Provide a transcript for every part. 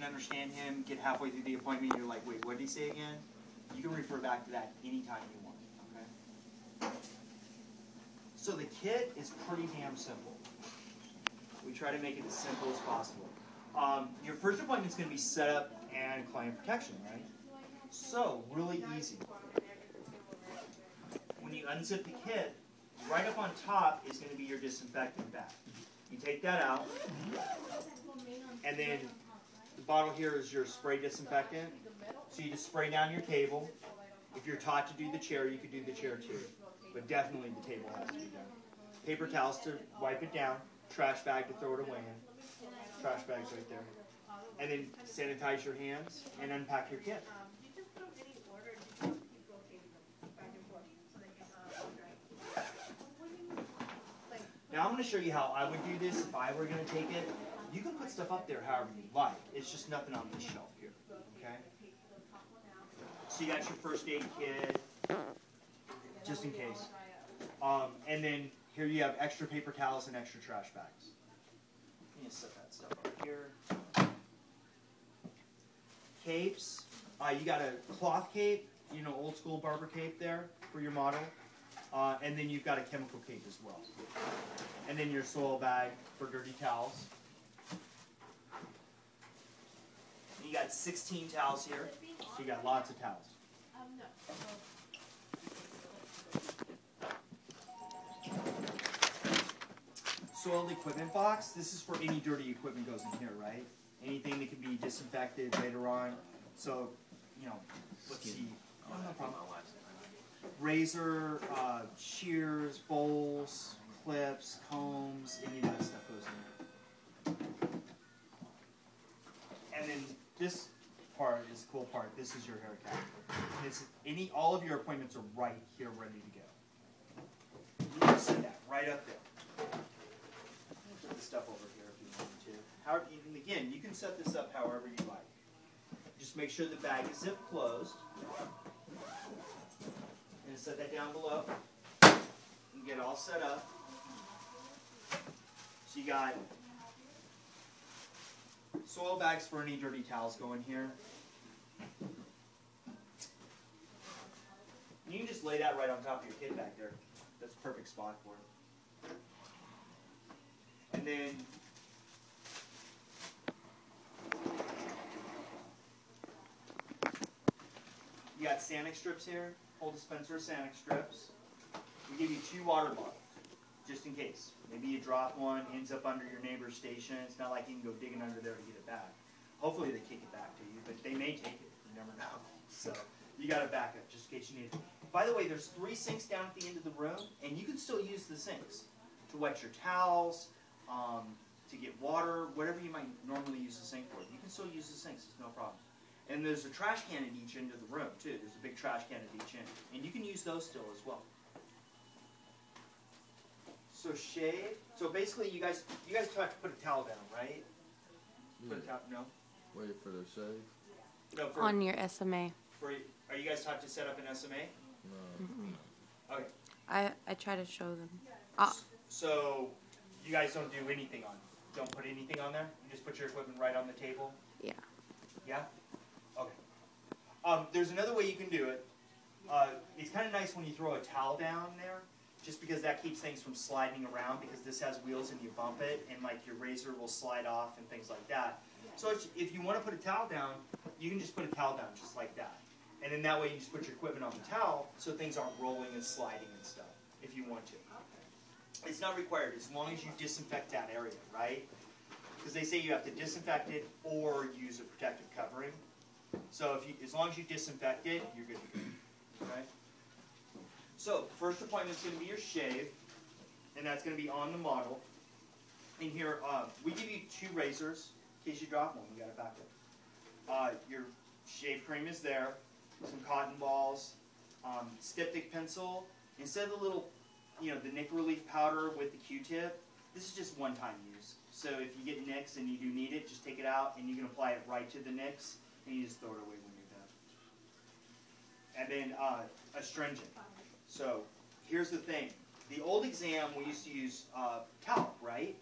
didn't understand him, get halfway through the appointment, you're like, wait, what did he say again? You can refer back to that anytime you want, okay? So the kit is pretty damn simple. We try to make it as simple as possible. Your first appointment is going to be setup and client protection, right? So, really easy. When you unzip the kit, right up on top is going to be your disinfectant bag. You take that out, and then the bottle here is your spray disinfectant. So you just spray down your table. If you're taught to do the chair, you could do the chair too. But definitely the table has to be done. Paper towels to wipe it down. Trash bag to throw it away in. Trash bag's right there. And then sanitize your hands and unpack your kit. Now I'm going to show you how I would do this if I were going to take it. You can put stuff up there however you like. It's just nothing on this shelf here. Okay? So you got your first aid kit, just in case. And then here you have extra paper towels and extra trash bags. Let me just set that stuff up here. Capes. You got a cloth cape, you know, old school barber cape there for your model. And then you've got a chemical cape as well. And then your soil bag for dirty towels. And you got 16 towels here, so you got lots of towels. Soiled equipment box. This is for any dirty equipment goes in here, right? Anything that can be disinfected later on. So, you know, let's see. Oh, no problem. Razor, shears, bowls, clips, combs, any of that stuff goes in there. And then this part is the cool part. This is your hair cap. All of your appointments are right here, ready to go. You can set that right up there. Put the stuff over here if you want to. However, and again, you can set this up however you like. Just make sure the bag is zip closed. And set that down below. And get all set up. So you got soil bags for any dirty towels go in here. You can just lay that right on top of your kit back there. That's a perfect spot for it. And then you got Sanic strips here. Whole dispenser of Sanic strips. We give you 2 water bottles, just in case. Maybe you drop one, ends up under your neighbor's station. It's not like you can go digging under there to get it back. Hopefully they kick it back to you, but they may take it. You never know. So you got a backup just in case you need it. By the way, there's 3 sinks down at the end of the room, and you can still use the sinks to wet your towels, to get water, whatever you might normally use the sink for. You can still use the sinks. It's no problem. And there's a trash can at each end of the room, too. There's a big trash can at each end. And you can use those still as well. So shave. So basically, you guys have to put a towel down, right? Yeah. Put a towel, no? Wait for the shave? No, On your SMA. Are you guys taught to set up an SMA? No. Okay. I try to show them. So you guys don't do anything on it? Don't put anything on there? You just put your equipment right on the table? Yeah. Yeah? Okay. There's another way you can do it. It's kind of nice when you throw a towel down there, just because that keeps things from sliding around, because this has wheels and you bump it, and like your razor will slide off and things like that. So if you want to put a towel down, you can just put a towel down just like that. And then that way you just put your equipment on the towel so things aren't rolling and sliding and stuff, if you want to. It's not required as long as you disinfect that area, right? Because they say you have to disinfect it or use a protective covering. So as long as you disinfect it, you're good to go. Okay? So first appointment is going to be your shave, and that's going to be on the model. In here, we give you 2 razors. In case you drop one, you got it back there. Your shave cream is there. Some cotton balls, styptic pencil. Instead of the little, the nick relief powder with the Q-tip, this is just one-time use. So if you get nicks and you do need it, just take it out and you can apply it right to the nicks, and you just throw it away when you're done. And then astringent. So here's the thing. The old exam, we used to use talc, right?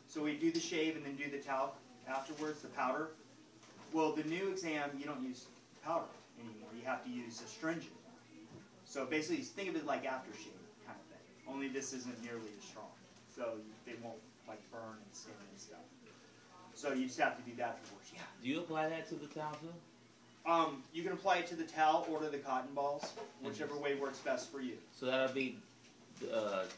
So we do the shave and then do the talc afterwards, the powder. Well, the new exam, you don't use powder anymore. You have to use astringent. So basically, think of it like aftershave kind of thing. Only this isn't nearly as strong. So they won't like burn and sting and stuff. So you just have to do that for work. Yeah. Do you apply that to the towel too? You can apply it to the towel or to the cotton balls, whichever way works best for you. So that'll be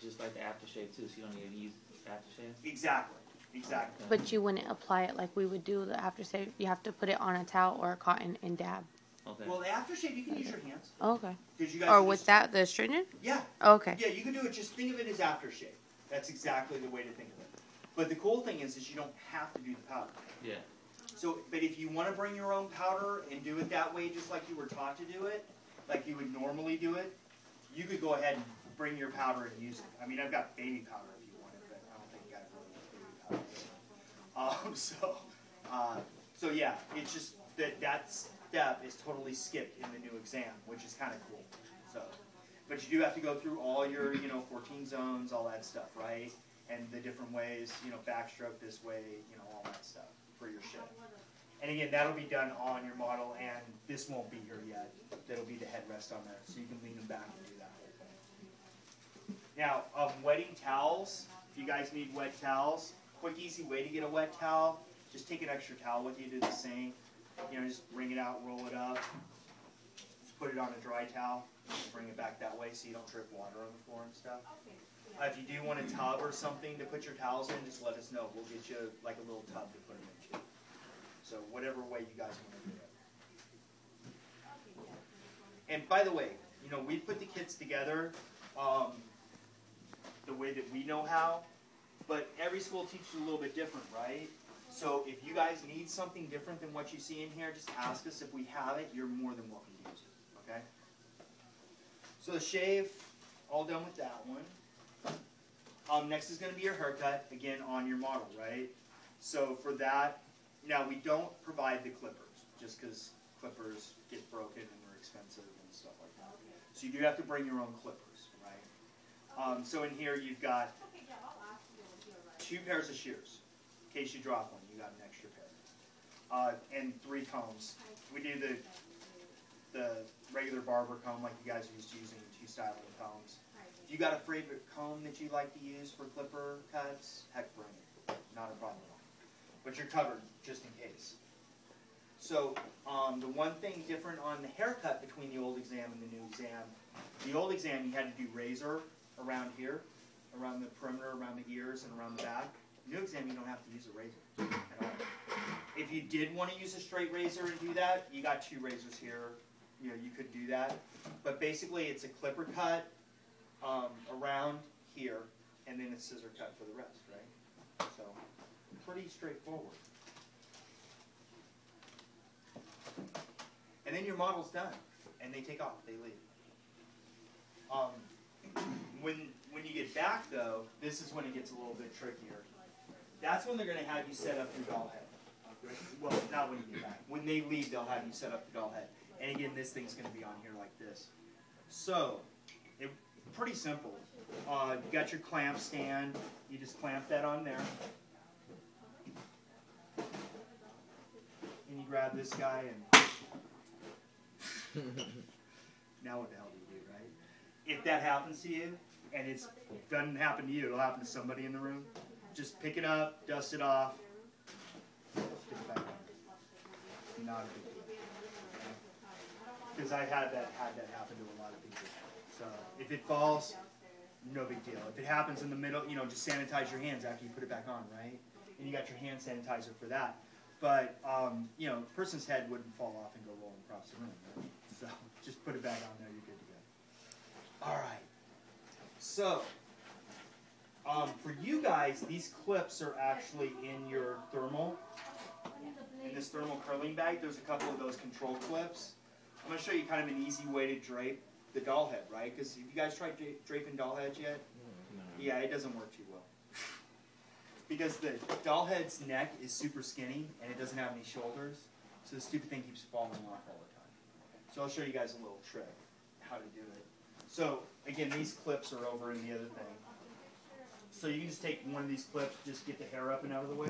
just like the aftershave too. So you don't need to use aftershave. Exactly. Exactly. But you wouldn't apply it like we would do the aftershave. You have to put it on a towel or a cotton and dab. Okay. Well, the aftershave you can use your hands. Okay. You guys Or can with just, that, the astringent? Yeah. Okay. Yeah, you can do it. Just think of it as aftershave. That's exactly the way to think of it. But the cool thing is you don't have to do the powder. Yeah. So, but if you want to bring your own powder and do it that way, just like you were taught to do it, like you would normally do it, you could go ahead and bring your powder and use it. I mean, I've got baby powder if you want it, but I don't think you guys really want baby powder. So yeah, it's just that step is totally skipped in the new exam, which is kind of cool. So, but you do have to go through all your, 14 zones, all that stuff, right? And the different ways, backstroke this way, all that stuff for your shift. And again, that'll be done on your model, and this won't be here yet. That'll be the headrest on there, so you can lean them back and do that whole thing. Now, wetting towels, if you guys need wet towels, quick, easy way to get a wet towel, just take an extra towel with you to the sink. Just bring it out, roll it up, just put it on a dry towel, and bring it back that way so you don't drip water on the floor and stuff. If you do want a tub or something to put your towels in, just let us know. We'll get you like a little tub to put them in too. So whatever way you guys want to do it. And by the way, we put the kits together the way that we know how, but every school teaches a little bit different, right? So if you guys need something different than what you see in here, just ask us. If we have it, you're more than welcome to use it, okay? So the shave, all done with that one. Next is going to be your haircut, again, on your model, right? So for that, now we don't provide the clippers, just because clippers get broken and they're expensive and stuff like that. So you do have to bring your own clippers, right? So in here you've got 2 pairs of shears. In case you drop one, you got an extra pair. And 3 combs. We do the regular barber comb like you guys are used to using, 2 styling combs. If you got a favorite comb that you like to use for clipper cuts, heck, bring it. Not a problem. But you're covered, just in case. So, the one thing different on the haircut between the old exam and the new exam, the old exam you had to do razor around here, around the perimeter, around the ears, and around the back. New exam, you don't have to use a razor at all. If you did want to use a straight razor and do that, you got 2 razors here. You could do that. But basically, it's a clipper cut around here, and then a scissor cut for the rest, right? So, pretty straightforward. And then your model's done, and they take off. They leave. When you get back, though, this is when it gets a little bit trickier. That's when they're going to have you set up your doll head. Well, not when you get back. When they leave, they'll have you set up the doll head. And again, this thing's going to be on here like this. So, pretty simple. You got your clamp stand. You just clamp that on there. And you grab this guy and... Now what the hell do you do, right? If that happens to you, and it doesn't happen to you, it'll happen to somebody in the room, just pick it up, dust it off, stick it back on. Not a big deal. Because I had that happen to a lot of people. So if it falls, no big deal. If it happens in the middle, just sanitize your hands after you put it back on, right? And you got your hand sanitizer for that. But, a person's head wouldn't fall off and go rolling across the room, right? So just put it back on there, you're good to go. All right. So, for you guys, these clips are actually in your thermal. In this thermal curling bag, there's a couple of those control clips. I'm going to show you kind of an easy way to drape the doll head, right? Because have you guys tried draping doll heads yet? No. Yeah, it doesn't work too well. Because the doll head's neck is super skinny, and it doesn't have any shoulders, so the stupid thing keeps falling off all the time. So I'll show you guys a little trick, how to do it. So, again, these clips are over in the other thing. So you can just take one of these clips, just get the hair up and out of the way.